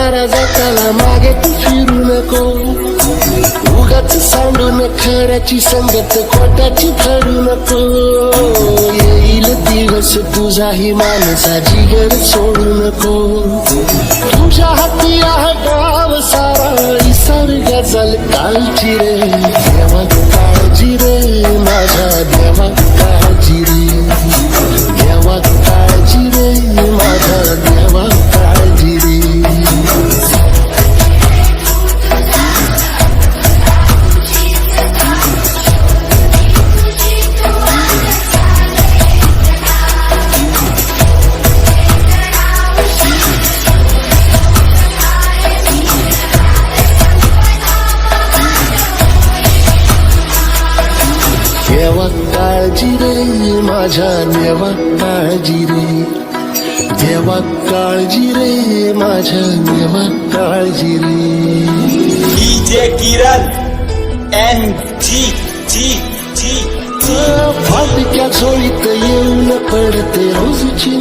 नाराज त्याला मागे तू फिरू नको, उगाच सांडून खऱ्याची संगत खोट्याची ठरू नको. येईल दिवस तुझाही माणसा जिगर सोडू नको, तुझ्या हाती आहे गाव सारा निसर्ग जल काळजी रे. देवा काळजी रे माझ्या देवा काळजी रे, देवा काळजी रे माझ्या देवा काळजी रे. देवा काळजी रे माझ्या देवा काळजी रे, देवा काळजी रे माझ्या देवा काळजी रे. डीजे किरण NG फाटक्या झोळीत येऊन पडते रोजची